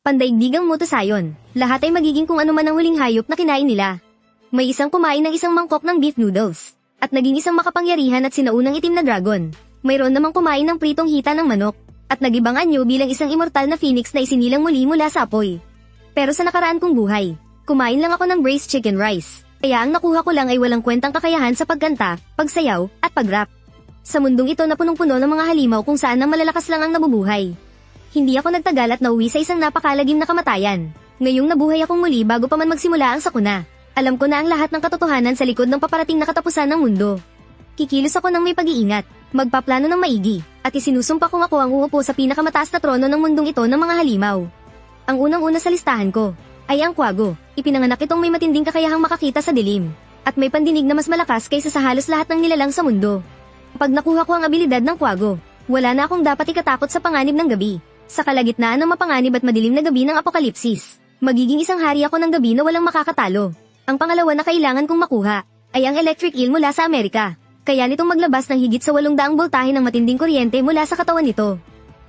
Pandaigdigang mutasayon, lahat ay magiging kung ano man ang huling hayop na kinain nila. May isang kumain ng isang mangkok ng beef noodles, at naging isang makapangyarihan at sinaunang itim na dragon. Mayroon namang kumain ng pritong hita ng manok, at nagibang anyo bilang isang immortal na phoenix na isinilang muli mula sa apoy. Pero sa nakaraan kong buhay, kumain lang ako ng braised chicken rice, kaya ang nakuha ko lang ay walang kwentang kakayahan sa pagkanta, pagsayaw, at pag-rap. Sa mundong ito na punong-puno ng mga halimaw kung saan ang malalakas lang ang nabubuhay. Hindi ako nagtagal at nauwi sa isang napakalagim na kamatayan. Ngayong nabuhay akong muli bago pa man magsimula ang sakuna. Alam ko na ang lahat ng katotohanan sa likod ng paparating na katapusan ng mundo. Kikilos ako ng may pag-iingat, magpaplano ng maigi, at isinusumpa kong ako ang uupo sa pinakamataas na trono ng mundong ito ng mga halimaw. Ang unang-una sa listahan ko ay ang Quago. Ipinanganak itong may matinding kakayahang makakita sa dilim, at may pandinig na mas malakas kaysa sa halos lahat ng nilalang sa mundo. Pag nakuha ko ang abilidad ng Quago, wala na akong dapat ikatakot sa panganib ng gabi. Sa kalagitnaan ng mapanganib at madilim na gabi ng apokalipsis, magiging isang hari ako ng gabi na walang makakatalo. Ang pangalawa na kailangan kong makuha ay ang electric eel mula sa Amerika. Kaya nitong maglabas ng higit sa 800 boltahe ng matinding kuryente mula sa katawan nito.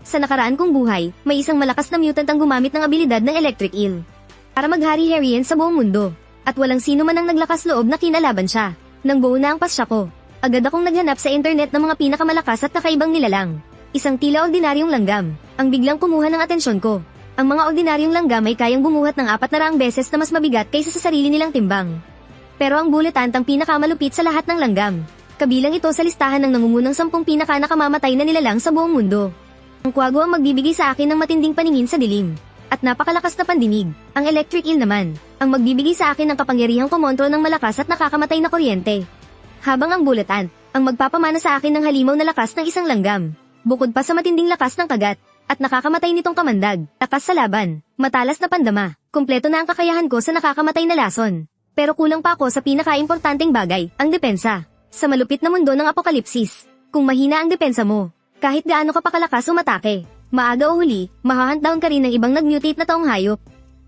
Sa nakaraan kong buhay, may isang malakas na mutant ang gumamit ng abilidad ng electric eel para maghari-harian sa buong mundo, at walang sino man ang naglakas loob na kinalaban siya. Nang buo na ang pasya ko, agad akong naghanap sa internet ng mga pinakamalakas at kakaibang nilalang. Isang tila ordinaryong langgam ang biglang kumuha ng atensyon ko. Ang mga ordinaryong langgam ay kayang bumuhat ng 400 beses na mas mabigat kaysa sa sarili nilang timbang. Pero ang bullet ant ang pinakamalupit sa lahat ng langgam. Kabilang ito sa listahan ng nangungunang 10 pinaka-nakamamatay na nilalang sa buong mundo. Ang Quago ang magbibigay sa akin ng matinding paningin sa dilim, at napakalakas na pandinig. Ang electric eel naman ang magbibigay sa akin ng kapangyarihang kumontro ng malakas at nakakamatay na kuryente. Habang ang bullet ant ang magpapamana sa akin ng halimaw na lakas ng isang langgam. Bukod pa sa matinding lakas ng kagat, at nakakamatay nitong kamandag, lakas sa laban, matalas na pandama, kumpleto na ang kakayahan ko sa nakakamatay na lason. Pero kulang pa ako sa pinaka-importanteng bagay, ang depensa. Sa malupit na mundo ng apokalipsis, kung mahina ang depensa mo, kahit gaano ka pa kalakas umatake, maaga o huli, mahahunt down ka rin ng ibang nag-mutate na taong hayop.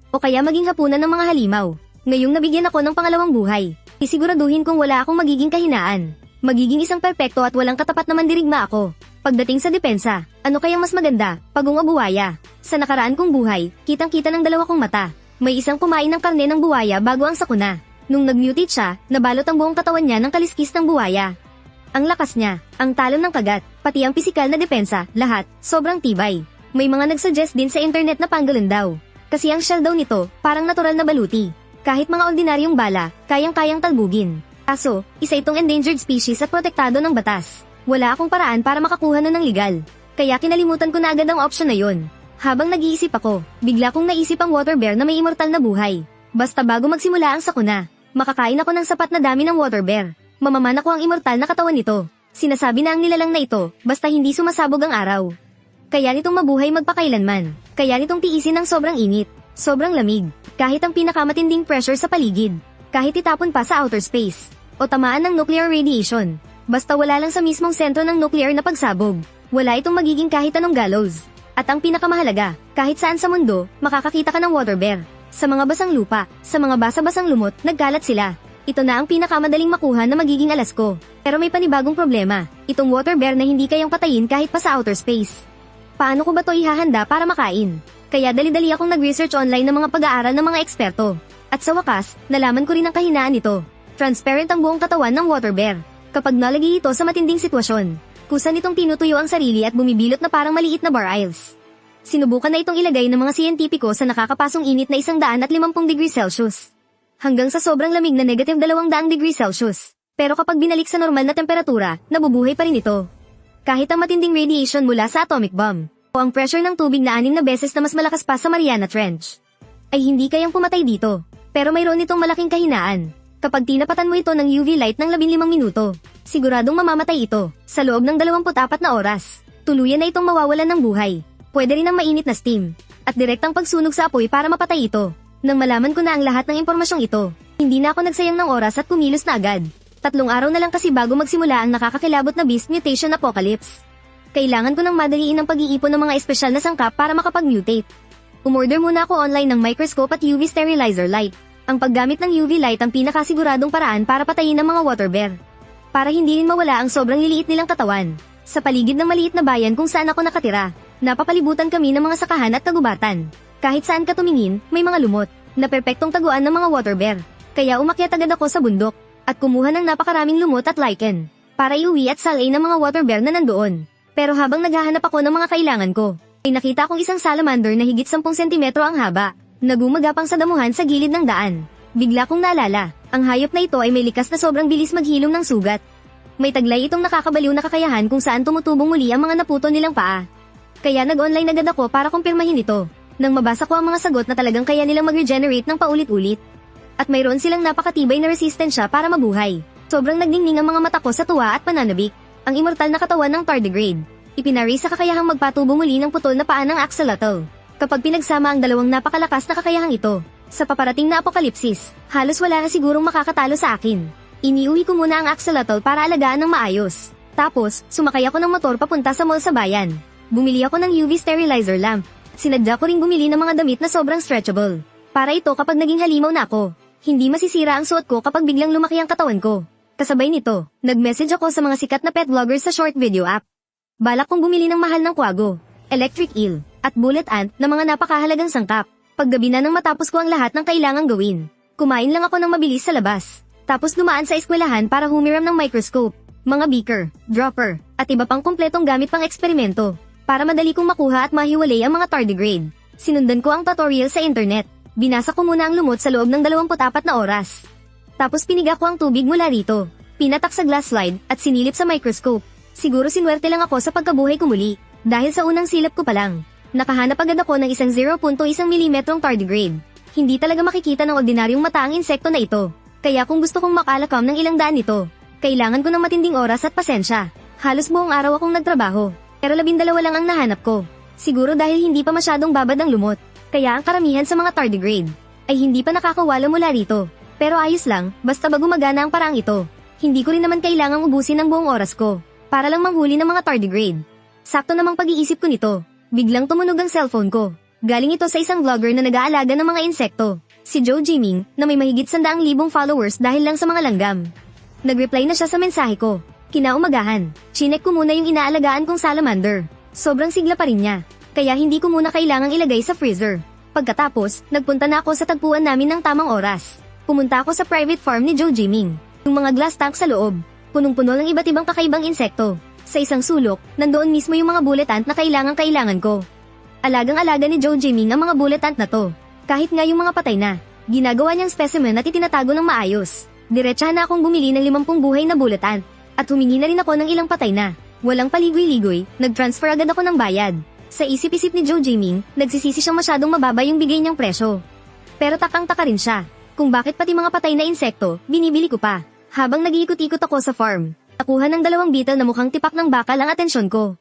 O kaya maging hapunan ng mga halimaw. Ngayong nabigyan ako ng pangalawang buhay, isiguraduhin kong wala akong magiging kahinaan. Magiging isang perpekto at walang katapat na mandirigma ako. Pagdating sa depensa, ano kayang mas maganda, pagong o buwaya? Sa nakaraan kong buhay, kitang-kita ng dalawa kong mata. May isang kumain ng karne ng buwaya bago ang sakuna. Nung nag-mutate siya, nabalot ang buong katawan niya ng kaliskis ng buwaya. Ang lakas niya, ang talon ng kagat, pati ang pisikal na depensa, lahat, sobrang tibay. May mga nagsuggest din sa internet na pangolin daw. Kasi ang shell daw nito, parang natural na baluti. Kahit mga ordinaryong bala, kayang-kayang talbugin. Kaso, isa itong endangered species at protektado ng batas. Wala akong paraan para makakuha nun ng legal. Kaya kinalimutan ko na agad ang option na yon. Habang nag-iisip ako, bigla kong naisip ang water bear na may immortal na buhay. Basta bago magsimula ang sakuna, makakain ako ng sapat na dami ng water bear. Mamamana ko ang immortal na katawan nito. Sinasabi na ang nilalang na ito, basta hindi sumasabog ang araw. Kaya nitong mabuhay magpakailanman. Kaya nitong tiisin ng sobrang init, sobrang lamig, kahit ang pinakamatinding pressure sa paligid. Kahit itapon pa sa outer space, o tamaan ng nuclear radiation. Basta wala lang sa mismong sentro ng nuclear na pagsabog. Wala itong magiging kahit anong gallows. At ang pinakamahalaga, kahit saan sa mundo, makakakita ka ng water bear. Sa mga basang lupa, sa mga basa-basang lumot, nagkalat sila. Ito na ang pinakamadaling makuha na magiging alas ko. Pero may panibagong problema, itong water bear na hindi kayang patayin kahit pa sa outer space. Paano ko ba to ihahanda para makain? Kaya dali-dali akong nag-research online ng mga pag-aaral ng mga eksperto. At sa wakas, nalaman ko rin ang kahinaan nito. Transparent ang buong katawan ng water bear. Kapag nalagay ito sa matinding sitwasyon, kusa nitong tinutuyo ang sarili at bumibilot na parang maliit na bar isles. Sinubukan na itong ilagay ng mga siyentipiko sa nakakapasong init na 150 degrees Celsius. Hanggang sa sobrang lamig na negative 200 degrees Celsius. Pero kapag binalik sa normal na temperatura, nabubuhay pa rin ito. Kahit ang matinding radiation mula sa atomic bomb, o ang pressure ng tubig na 6 na beses na mas malakas pa sa Mariana Trench, ay hindi kayang pumatay dito. Pero mayroon itong malaking kahinaan. Kapag tinapatan mo ito ng UV light ng 15 minuto, siguradong mamamatay ito sa loob ng 24 na oras. Tuluyan na itong mawawalan ng buhay. Pwede rin ang mainit na steam at direktang pagsunog sa apoy para mapatay ito. Nang malaman ko na ang lahat ng impormasyong ito, hindi na ako nagsayang ng oras at kumilos na agad. 3 araw na lang kasi bago magsimula ang nakakakilabot na beast mutation apocalypse. Kailangan ko nang madaliin ang pag-iipon ng mga espesyal na sangkap para makapag-mutate. Umorder muna ako online ng microscope at UV sterilizer light. Ang paggamit ng UV light ang pinakasiguradong paraan para patayin ang mga water bear. Para hindi rin mawala ang sobrang liliit nilang katawan. Sa paligid ng maliit na bayan kung saan ako nakatira, napapalibutan kami ng mga sakahan at kagubatan. Kahit saan ka tumingin, may mga lumot, na perpektong taguan ng mga water bear. Kaya umakyat agad ako sa bundok, at kumuha ng napakaraming lumot at lichen, para iuwi at salay ng mga water bear na nandoon. Pero habang naghahanap ako ng mga kailangan ko, ay nakita kong isang salamander na higit 10 sentimetro ang haba, na gumagapang sa damuhan sa gilid ng daan. Bigla kong naalala, ang hayop na ito ay may likas na sobrang bilis maghilom ng sugat. May taglay itong nakakabaliw na kakayahan kung saan tumutubong muli ang mga naputo nilang paa. Kaya nag-online agad ako para kumpirmahin ito. Nang mabasa ko ang mga sagot na talagang kaya nilang mag-regenerate ng paulit-ulit. At mayroon silang napakatibay na resistensya para mabuhay. Sobrang nagdingning ang mga mata ko sa tuwa at pananabik. Ang immortal na katawan ng tardigrade. Ipinari sa kakayahang magpatubo muli ng putol na paa ng axolotl. Kapag pinagsama ang dalawang napakalakas na kakayahang ito, sa paparating na apokalipsis, halos wala na sigurong makakatalo sa akin. Iniuwi ko muna ang axolotl para alagaan ng maayos. Tapos, sumakay ako ng motor papunta sa mall sa bayan. Bumili ako ng UV sterilizer lamp. Sinadya ko ring bumili ng mga damit na sobrang stretchable. Para ito kapag naging halimaw na ako, hindi masisira ang suot ko kapag biglang lumaki ang katawan ko. Kasabay nito, nag-message ako sa mga sikat na pet vloggers sa short video app. Balak kong bumili ng mahal ng kwago, electric eel, at bullet ant na mga napakahalagang sangkap. Paggabi na nang matapos ko ang lahat ng kailangang gawin, kumain lang ako ng mabilis sa labas. Tapos dumaan sa eskwelahan para humiram ng microscope, mga beaker, dropper, at iba pang kumpletong gamit pang eksperimento. Para madali kong makuha at mahiwalay ang mga tardigrade. Sinundan ko ang tutorial sa internet. Binasa ko muna ang lumot sa loob ng 24 na oras. Tapos piniga ko ang tubig mula rito. Pinatak sa glass slide at sinilip sa microscope. Siguro sinwerte lang ako sa pagkabuhay ko muli. Dahil sa unang silip ko pa lang, nakahanap agad ako ng isang 0.1 mm tardigrade. Hindi talaga makikita ng ordinaryong mata ang insekto na ito. Kaya kung gusto kong makalakam ng ilang daan nito, kailangan ko ng matinding oras at pasensya. Halos buong araw akong nagtrabaho. Pero 12 lang ang nahanap ko. Siguro dahil hindi pa masyadong babad ang lumot. Kaya ang karamihan sa mga tardigrade ay hindi pa nakakawala mula rito. Pero ayos lang, basta ba gumagana ang paraang ito. Hindi ko rin naman kailangang ubusin ang buong oras ko para lang manghuli ng mga tardigrade. Sakto namang pag-iisip ko nito. Biglang tumunog ang cellphone ko. Galing ito sa isang vlogger na nag-aalaga ng mga insekto. Si Joe Jiming, na may mahigit 100,000 followers dahil lang sa mga langgam. Nag-reply na siya sa mensahe ko. Kinaumagahan, chinek ko muna yung inaalagaan kong salamander. Sobrang sigla pa rin niya, kaya hindi ko muna kailangang ilagay sa freezer. Pagkatapos, nagpunta na ako sa tagpuan namin ng tamang oras. Pumunta ako sa private farm ni Joe Jiming. Yung mga glass tank sa loob, punong-puno ng iba't ibang kakaibang insekto. Sa isang sulok, nandoon mismo yung mga bullet ant na kailangan ko. Alagang-alaga ni Joe Jiming ang mga bullet ant na to. Kahit nga yung mga patay na, ginagawa niyang specimen at itinatago ng maayos. Diretsahan na akong bumili ng 50 buhay na bullet ant. At humingi na rin ako ng ilang patay na. Walang paligoy-ligoy, nag-transfer agad ako ng bayad. Sa isip-isip ni Joe Jiming, nagsisisi siyang masyadong mababa yung bigay niyang presyo. Pero takang-taka rin siya, kung bakit pati mga patay na insekto, binibili ko pa. Habang nag-iikot-ikot ako sa farm, nakuha ng 2 beetle na mukhang tipak ng bakal ang atensyon ko.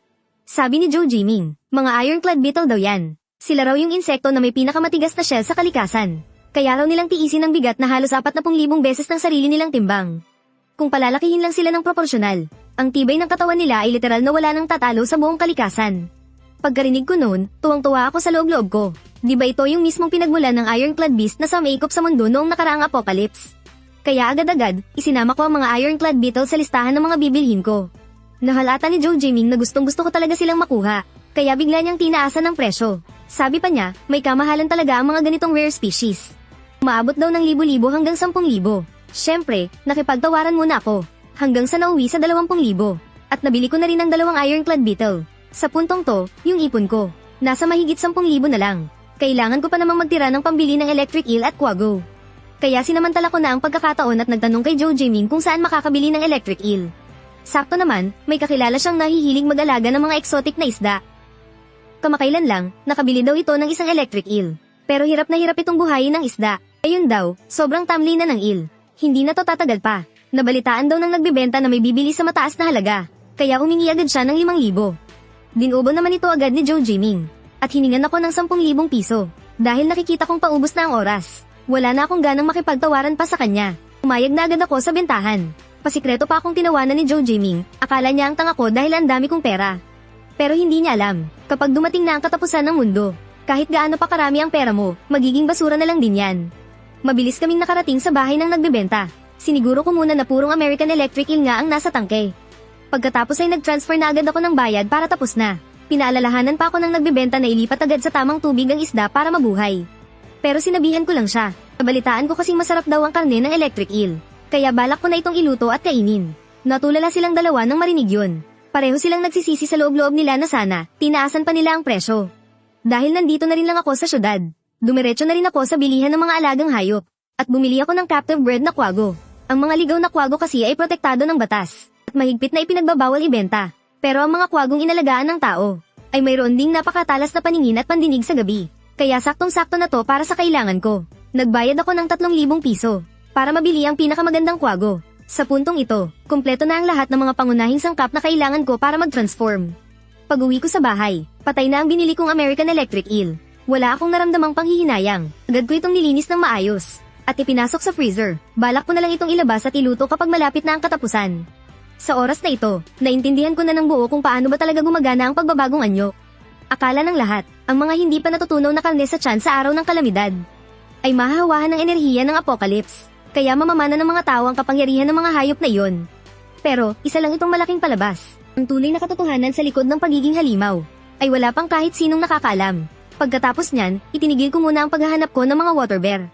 Sabi ni Joe Jiming, mga ironclad beetle daw yan. Sila raw yung insekto na may pinakamatigas na shell sa kalikasan. Kaya raw nilang tiisin ang bigat na halos 40,000 beses ng sarili nilang timbang. Kung palalakihin lang sila ng proporsyonal, ang tibay ng katawan nila ay literal na wala nang tatalo sa buong kalikasan. Pagkarinig ko noon, tuwang-tuwa ako sa loob-loob ko. Di ba ito yung mismong pinagmulan ng ironclad beast na sumaikop sa mundo noong nakaraang apocalypse? Kaya agad-agad, isinama ko ang mga ironclad beetle sa listahan ng mga bibilhin ko. Nahalata ni Joe Jiming na gustong-gusto ko talaga silang makuha, kaya bigla niyang tinaasan ng presyo. Sabi pa niya, may kamahalan talaga ang mga ganitong rare species. Umaabot daw ng libo-libo hanggang 10,000. Siyempre, nakipagtawaran muna ako, hanggang sa nauwi sa 20,000. At nabili ko na rin ang 2 ironclad beetle. Sa puntong to, yung ipon ko, nasa mahigit 10,000 na lang. Kailangan ko pa namang magtira ng pambili ng electric eel at quaggo. Kaya sinamantala ko na ang pagkakataon at nagtanong kay Joe Jiming kung saan makakabili ng electric eel. Sakto naman, may kakilala siyang nahihilig mag-alaga ng mga exotic na isda. Kamakailan lang, nakabili daw ito ng isang electric eel. Pero hirap na hirap itong buhayin ng isda. Ayun daw, sobrang tamlin na ng eel. Hindi na to tatagal pa. Nabalitaan daw ng nagbebenta na may bibili sa mataas na halaga. Kaya humingi agad siya ng 5,000. Dinubo naman ito agad ni Joe Jiming. At hiningan ako ng 10,000 piso. Dahil nakikita kong paubos na ang oras. Wala na akong ganang makipagtawaran pa sa kanya. Umayag na agad ako sa bentahan. Pasikreto pa akong tinawanan ni Joe Jiming. Akala niya ang tanga ko dahil ang dami kong pera. Pero hindi niya alam, kapag dumating na ang katapusan ng mundo, kahit gaano pa karami ang pera mo, magiging basura na lang din yan. Mabilis kaming nakarating sa bahay ng nagbebenta. Siniguro ko muna na purong American Electric Eel nga ang nasa tangke. Pagkatapos ay nag-transfer na agad ako ng bayad para tapos na. Pinaalalahanan pa ako ng nagbebenta na ilipat agad sa tamang tubig ang isda para mabuhay. Pero sinabihan ko lang siya. Nabalitaan ko kasing masarap daw ang karne ng electric eel. Kaya balak ko na itong iluto at kainin. Natulala silang dalawa nang marinig yun. Pareho silang nagsisisi sa loob-loob nila na sana, tinaasan pa nila ang presyo. Dahil nandito na rin lang ako sa syudad, dumiretso na rin ako sa bilihan ng mga alagang hayop. At bumili ako ng captive bred na kwago. Ang mga ligaw na kwago kasi ay protektado ng batas. At mahigpit na ipinagbabawal ibenta. Pero ang mga kwagong inalagaan ng tao, ay mayroon ding napakatalas na paningin at pandinig sa gabi. Kaya saktong-sakto na to para sa kailangan ko. Nagbayad ako ng 3,000 piso para mabili ang pinakamagandang kwago. Sa puntong ito, kumpleto na ang lahat ng mga pangunahing sangkap na kailangan ko para mag-transform. Pag-uwi ko sa bahay, patay na ang binili kong American Electric Eel. Wala akong naramdamang panghihinayang. Agad ko itong nilinis ng maayos at ipinasok sa freezer. Balak ko na lang itong ilabas at iluto kapag malapit na ang katapusan. Sa oras na ito, naintindihan ko na ng buo kung paano ba talaga gumagana ang pagbabagong anyo. Akala ng lahat, ang mga hindi pa natutunaw na karne sa tiyan sa araw ng kalamidad, ay mahahawahan ng enerhiya ng apocalypse, kaya mamamana ng mga tao ang kapangyarihan ng mga hayop na iyon. Pero, isa lang itong malaking palabas. Ang tunay na katotohanan sa likod ng pagiging halimaw, ay wala pang kahit sinong nakakaalam. Pagkatapos niyan, itinigil ko muna ang paghahanap ko ng mga water bear.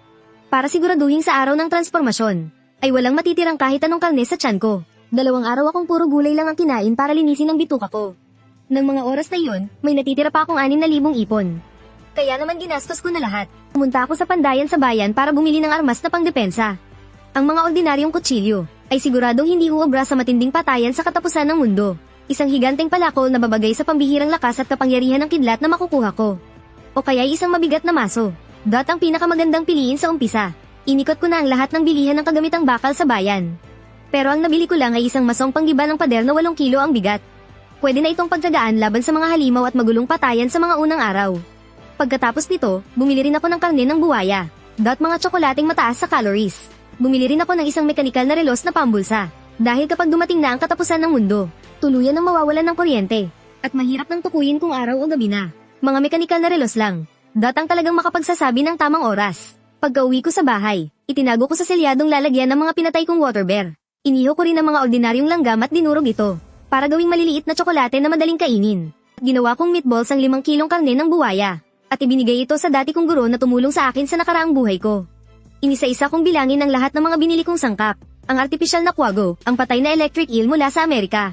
Para siguraduhin sa araw ng transformasyon, ay walang matitirang kahit anong karne sa tiyan ko. 2 araw akong puro gulay lang ang kinain para linisin ang bituka ko. Nang mga oras na iyon, may natitira pa akong 6,000 ipon. Kaya naman ginastos ko na lahat. Pumunta ako sa pandayan sa bayan para bumili ng armas na pangdepensa. Ang mga ordinaryong kutsilyo ay siguradong hindi uobra sa matinding patayan sa katapusan ng mundo. Isang higanteng palakol na babagay sa pambihirang lakas at kapangyarihan ng kidlat na makukuha ko. O kaya'y isang mabigat na maso. Ang pinakamagandang piliin sa umpisa. Inikot ko na ang lahat ng bilihan ng kagamitang bakal sa bayan. Pero ang nabili ko lang ay isang masong panggiba ng pader na 8 kilo ang bigat. Pwede na itong pagtsagaan laban sa mga halimaw at magulong patayan sa mga unang araw. Pagkatapos nito, bumili rin ako ng karne ng buwaya. Mga tsokolating mataas sa calories. Bumili rin ako ng isang mekanikal na relos na pambulsa. Dahil kapag dumating na ang katapusan ng mundo, tuluyan ang mawawalan ng kuryente. At mahirap nang tukuyin kung araw o gabi na. Mga mekanikal na relos lang. Ang talagang makapagsasabi ng tamang oras. Pagka-uwi ko sa bahay, itinago ko sa selyadong lalagyan ng mga pinatay kong water bear. Iniho ko rin ang mga ordinaryong langgam at dinurog ito, para gawing maliliit na tsokolate na madaling kainin. Ginawa kong meatballs ang 5 kilong karne ng buwaya, at ibinigay ito sa dati kong guro na tumulong sa akin sa nakaraang buhay ko. Inisa-isa kong bilangin ang lahat ng mga binili kong sangkap, ang artificial na kwago, ang patay na electric eel mula sa Amerika.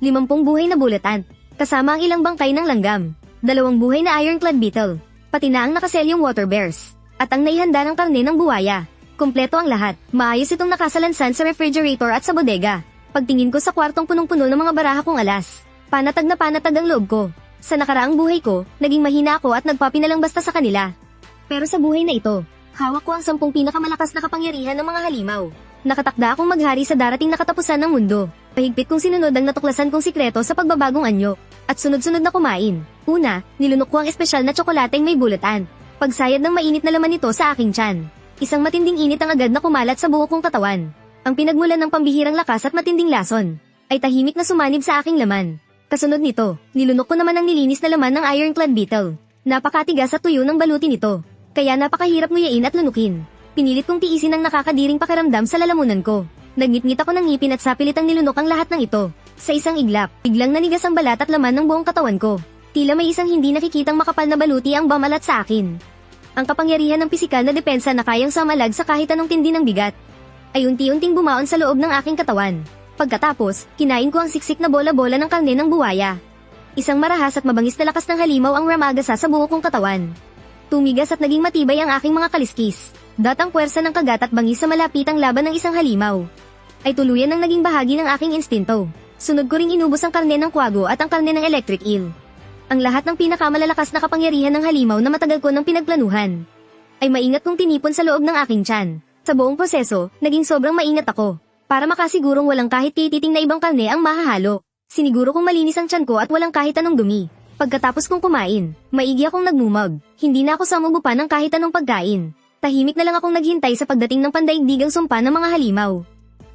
50 buhay na bulatan, kasama ang ilang bangkay ng langgam, 2 buhay na ironclad beetle, pati na ang nakaselyong water bears, at ang naihanda ng karne ng buwaya. Kumpleto ang lahat. Maayos itong nakasalansan sa refrigerator at sa bodega. Pagtingin ko sa kwartong punong-puno ng mga baraha kong alas, panatag na panatag ang loob ko. Sa nakaraang buhay ko, naging mahina ako at nagpapinalang basta sa kanila. Pero sa buhay na ito, hawak ko ang 10 pinakamalakas na kapangyarihan ng mga halimaw. Nakatakda akong maghari sa darating na katapusan ng mundo. Mahigpit kong sinunod ang natuklasan kong sikreto sa pagbabagong anyo. At sunod-sunod na kumain. Una, nilunok ko ang espesyal na tsokolateng may bulatan. Pagsayad ng mainit na laman nito sa aking tiyan. Isang matinding init ang agad na kumalat sa buo kong katawan. Ang pinagmulan ng pambihirang lakas at matinding lason, ay tahimik na sumanib sa aking laman. Kasunod nito, nilunok ko naman ang nilinis na laman ng ironclad beetle. Napakatigas at tuyo ng baluti nito, kaya napakahirap nguyain at lunukin. Pinilit kong tiisin ang nakakadiring pakiramdam sa lalamunan ko. Nagngit-ngit ako ng ngipin at sapilitang nilunok ang lahat ng ito. Sa isang iglap, biglang nanigas ang balat at laman ng buong katawan ko. Tila may isang hindi nakikitang makapal na baluti ang bamalat sa akin. Ang kapangyarihan ng pisikal na depensa na kayang samalag sa kahit anong tindi ng bigat, ay unti-unting bumaon sa loob ng aking katawan. Pagkatapos, kinain ko ang siksik na bola-bola ng karne ng buwaya. Isang marahas at mabangis na lakas ng halimaw ang ramagasa sa buo kong katawan. Tumigas at naging matibay ang aking mga kaliskis. Ang puwersa ng kagat at bangis sa malapitang laban ng isang halimaw, ay tuluyan ng naging bahagi ng aking instinto. Sunod ko ring inubos ang karne ng kwago at ang karne ng electric eel. Ang lahat ng pinakamalalakas na kapangyarihan ng halimaw na matagal ko nang pinagplanuhan, ay maingat kong tinipon sa loob ng aking tiyan. Sa buong proseso, naging sobrang maingat ako, para makasigurong walang kahit tititing na ibang karne ang mahahalo. Siniguro kong malinis ang tiyan ko at walang kahit anong dumi. Pagkatapos kong kumain, maigi akong nagmumag. Hindi na ako samubo pa ng kahit anong pagkain. Tahimik na lang akong naghintay sa pagdating ng pandaigdigang sumpa ng mga halimaw.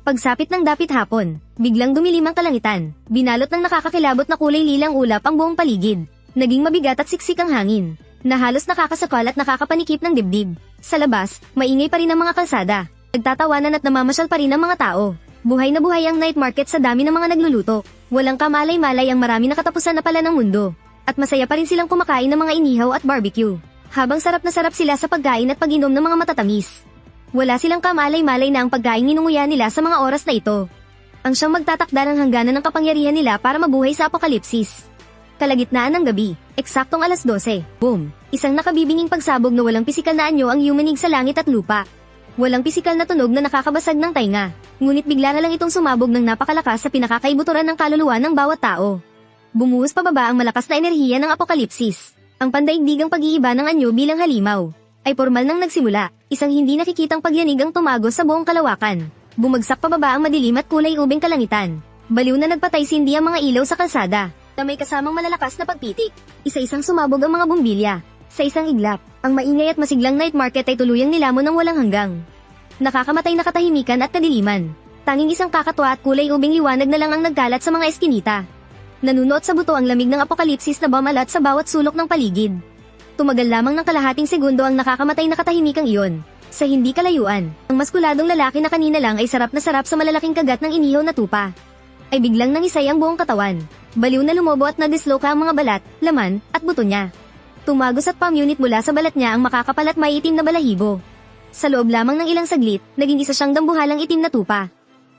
Pagsapit ng dapit hapon, biglang dumilim ang kalangitan. Binalot ng nakakakilabot na kulay lilang ulap ang buong paligid. Naging mabigat at siksik ang hangin, na halos nakakasakal at nakakapanikip ng dibdib. Sa labas, maingay pa rin ang mga kalsada. Nagtatawanan at namamasyal pa rin ang mga tao. Buhay na buhay ang night market sa dami ng mga nagluluto. Walang kamalay-malay ang marami na katapusan na pala ng mundo. At masaya pa rin silang kumakain ng mga inihaw at barbecue. Habang sarap na sarap sila sa pagkain at pag-inom ng mga matatamis. Wala silang kamalay-malay na ang pagkain ninunguya nila sa mga oras na ito. Ang siyang magtatakda ng hangganan ng kapangyarihan nila para mabuhay sa apokalipsis. Kalagitnaan ng gabi, eksaktong alas 12, boom! Isang nakabibinging pagsabog na walang pisikal na anyo ang yumanig sa langit at lupa. Walang pisikal na tunog na nakakabasag ng tainga, ngunit bigla na lang itong sumabog ng napakalakas sa pinakakaibuturan ng kaluluwa ng bawat tao. Bumuhos pababa ang malakas na enerhiya ng apokalipsis. Ang pandaigdigang pag-iiba ng anyo bilang halimaw ay formal nang nagsimula, isang hindi nakikitang pagyanig ang tumagos sa buong kalawakan. Bumagsak pababa ang madilim at kulay ubing kalangitan. Baliw na nagpatay-sindi ang mga ilaw sa kalsada, na may kasamang malalakas na pagpitik. Isa-isang sumabog ang mga bumbilya. Sa isang iglap, ang maingay at masiglang night market ay tuluyang nilamon ng walang hanggang. Nakakamatay na katahimikan at kadiliman. Tanging isang kakatwa at kulay ubing liwanag na lang ang nagkalat sa mga eskinita. Nanunuot sa buto ang lamig ng apokalipsis na bumalat sa bawat sulok ng paligid. Tumagal lamang ng kalahating segundo ang nakakamatay na katahimikang iyon. Sa hindi kalayuan, ang maskuladong lalaki na kanina lang ay sarap na sarap sa malalaking kagat ng inihaw na tupa. Ay biglang nangisay ang buong katawan. Baliw na lumobo at nadisloka ang mga balat, laman, at buto niya. Tumagos at pamunit mula sa balat niya ang makakapal at maiitim na balahibo. Sa loob lamang ng ilang saglit, naging isa siyang dambuhalang itim na tupa.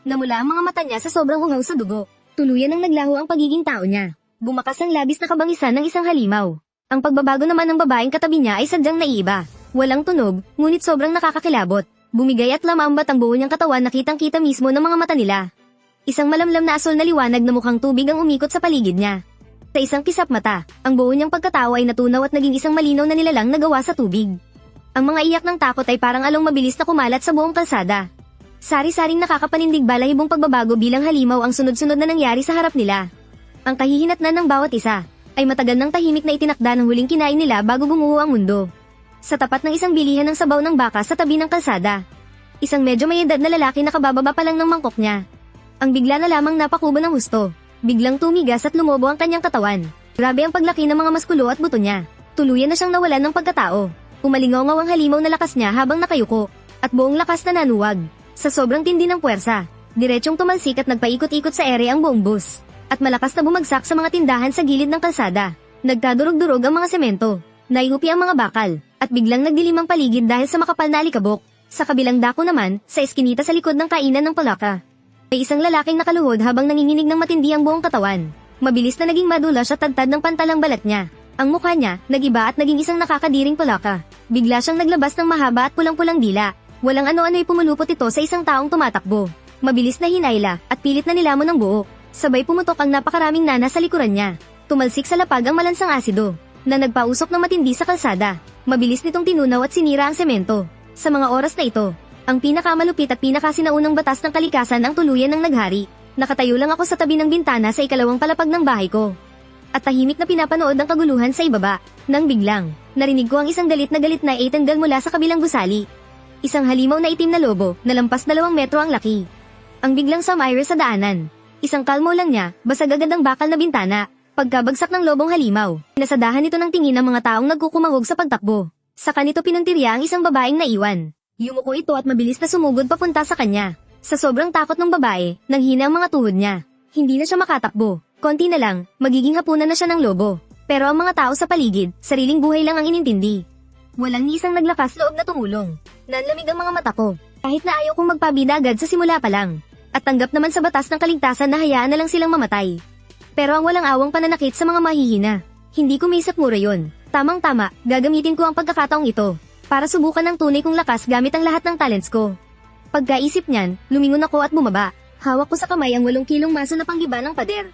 Namula ang mga mata niya sa sobrang uhaw sa dugo. Tuluyan ang naglaho ang pagiging tao niya. Bumakas ang labis na kabangisan ng isang halimaw. Ang pagbabago naman ng babaeng katabi niya ay sadyang naiiba. Walang tunog, ngunit sobrang nakakakilabot. Bumigay at lamambat ang buo niyang katawan na kitang-kita mismo ng mga mata nila. Isang malamlam na asol na liwanag na mukhang tubig ang umikot sa paligid niya. Sa isang kisap mata, ang buo niyang pagkatao ay natunaw at naging isang malinaw na nilalang na gawa sa tubig. Ang mga iyak ng takot ay parang along mabilis na kumalat sa buong kalsada. Sari-saring nakakapanindig balahibong pagbabago bilang halimaw ang sunod-sunod na nangyari sa harap nila. Ang kahihinatnan ng bawat isa ay matagal ng tahimik na itinakda ng huling kinain nila bago bumuo ang mundo. Sa tapat ng isang bilihan ng sabaw ng baka sa tabi ng kalsada, isang medyo may edad na lalaki nakabababa pa lang ng mangkok niya. Ang bigla na lamang napakubo ng husto. Biglang tumigas at lumobo ang kanyang katawan. Grabe ang paglaki ng mga maskulo at buto niya. Tuluyan na siyang nawalan ng pagkatao. Umalingaw ang halimaw na lakas niya habang nakayuko, at buong lakas na nanuwag. Sa sobrang tindi ng puwersa, diretsyong tumalsik at nagpaikot-ikot sa ere ang buong bus. At malakas na bumagsak sa mga tindahan sa gilid ng kalsada. Nagkadurog-durog ang mga semento. Naihupi ang mga bakal, at biglang nagdilim ang paligid dahil sa makapal na alikabok. Sa kabilang dako naman, sa eskinita sa likod ng kainan ng palaka, may isang lalaking nakaluhod habang nanginginig ng matindi ang buong katawan. Mabilis na naging madulas at tadtad ng pantalang balat niya. Ang mukha niya, nagiba at naging isang nakakadiring palaka. Bigla siyang naglabas ng mahaba at pulang-pulang dila. Walang ano-ano'y pumulupot ito sa isang taong tumatakbo. Mabilis na hinayla, at pilit na nilamon ng buo. Sabay pumutok ang napakaraming nana sa likuran niya. Tumalsik sa lapag ang malansang asido, na nagpausok ng matindi sa kalsada. Mabilis nitong tinunaw at sinira ang semento. Sa mga oras na ito, ang pinakamalupit at pinakasinaunang batas ng kalikasan ang tuluyan ng naghari. Nakatayo lang ako sa tabi ng bintana sa ikalawang palapag ng bahay ko. At tahimik na pinapanood ang kaguluhan sa ibaba. Nang biglang, narinig ko ang isang galit na itanggal mula sa kabilang gusali. Isang halimaw na itim na lobo, na lampas 2 metro ang laki. Ang biglang sumire sa daanan. Isang kalmo lang niya, basag agad ang bakal na bintana. Pagkabagsak ng lobong halimaw, pinasadahan ito ng tingin ng mga taong nagkukumahog sa pagtakbo. Sa kanito pinuntirya ang isang babaeng naiwan. Yumuko ito at mabilis na sumugod papunta sa kanya. Sa sobrang takot ng babae, nanghina ang mga tuhod niya. Hindi na siya makatakbo. Konti na lang, magiging hapunan na siya ng lobo. Pero ang mga tao sa paligid, sariling buhay lang ang inintindi. Walang ni isang naglakas loob na tumulong. Nanlamig ang mga mata ko, kahit na ayaw kong magpabida agad sa simula pa lang. At tanggap naman sa batas ng kaligtasan na hayaan na lang silang mamatay. Pero ang walang awang pananakit sa mga mahihina. Hindi ko maisip mura yun. Tamang-tama, gagamitin ko ang pagkakataong ito para subukan ang tunay kong lakas gamit ang lahat ng talents ko. Pagkaisip niyan, lumingon ako at bumaba. Hawak ko sa kamay ang 8 kilong maso na panggiba ng pader.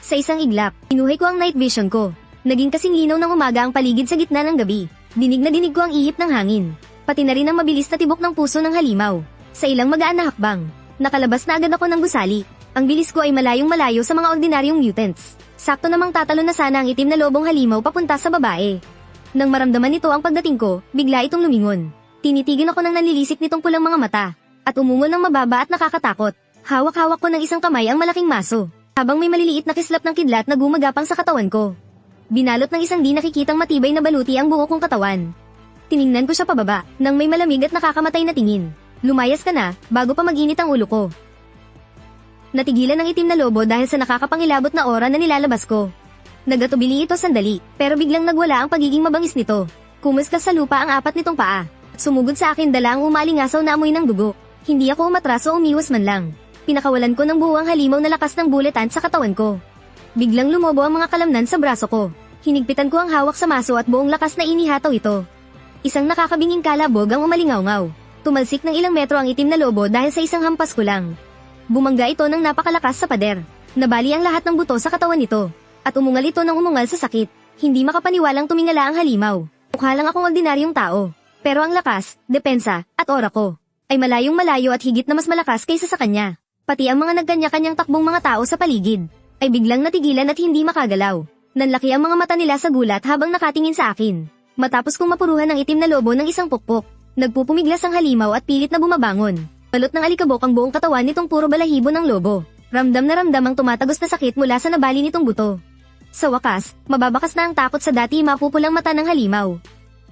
Sa isang iglap, pinuhay ko ang night vision ko. Naging kasing linaw ng umaga ang paligid sa gitna ng gabi. Dinig na dinig ko ang ihip ng hangin. Pati na rin ang mabilis na tibok ng puso ng halimaw. Sa ilang magaan na hakbang, nakalabas na agad ako ng gusali. Ang bilis ko ay malayong-malayo sa mga ordinaryong mutants. Sakto namang tatalon na sana ang itim na lobong halimaw papunta sa babae. Nang maramdaman nito ang pagdating ko, bigla itong lumingon. Tinitigil ako ng nanlilisik nitong pulang mga mata, at umungol ng mababa at nakakatakot. Hawak-hawak ko ng isang kamay ang malaking maso, habang may maliliit na kislap ng kidlat na gumagapang sa katawan ko. Binalot ng isang di nakikitang matibay na baluti ang buo kong katawan. Tiningnan ko siya pababa, nang may malamig at nakakamatay na tingin. Lumayas ka na, bago pa mag-init ang ulo ko. Natigilan ng itim na lobo dahil sa nakakapangilabot na aura na nilalabas ko. Nagatubili ito sandali, pero biglang nagwala ang pagiging mabangis nito. Kumuskas sa lupa ang apat nitong paa. Sumugod sa akin dala ang umalingasaw na amoy ng dugo. Hindi ako umatras o umiwas man lang. Pinakawalan ko ng buo ang halimaw na lakas ng buletan sa katawan ko. Biglang lumobo ang mga kalamnan sa braso ko. Hinigpitan ko ang hawak sa maso at buong lakas na inihataw ito. Isang nakakabinging kalabog ang umalingaw-ngaw. Tumalsik ng ilang metro ang itim na lobo dahil sa isang hampas ko lang. Bumangga ito ng napakalakas sa pader. Nabali ang lahat ng buto sa katawan nito. At umungal ito ng umungal sa sakit. Hindi makapaniwalang tumingala ang halimaw. Mukha lang akong ordinaryong tao. Pero ang lakas, depensa, at ora ko ay malayong malayo at higit na mas malakas kaysa sa kanya. Pati ang mga nagkanya-kanyang takbong mga tao sa paligid ay biglang natigilan at hindi makagalaw. Nanlaki ang mga mata nila sa gulat habang nakatingin sa akin. Matapos kong mapuruhan ng itim na lobo ng isang pukpok, nagpupumiglas ang halimaw at pilit na bumabangon. Balot ng alikabok ang buong katawan nitong puro balahibo ng lobo. Ramdam na ramdam ang tumatagos na sakit mula sa nabali nitong buto. Sa wakas, mababakas na ang takot sa dati mapupulang mata ng halimaw.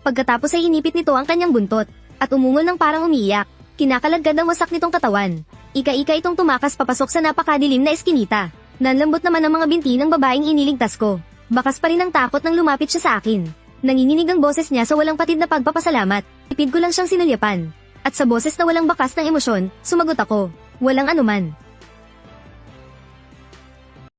Pagkatapos ay inipit nito ang kanyang buntot, at umungol ng parang umiiyak. Kinakalagkad ang wasak nitong katawan. Ika-ika itong tumakas papasok sa napakadilim na eskinita. Nanlambot naman ang mga binti ng babaeng iniligtas ko. Bakas pa rin ang takot nang lumapit siya sa akin. Nanginginig ang boses niya sa walang patid na pagpapasalamat. Ipid ko lang siyang sinulyapan. At sa boses na walang bakas ng emosyon, sumagot ako, walang anuman.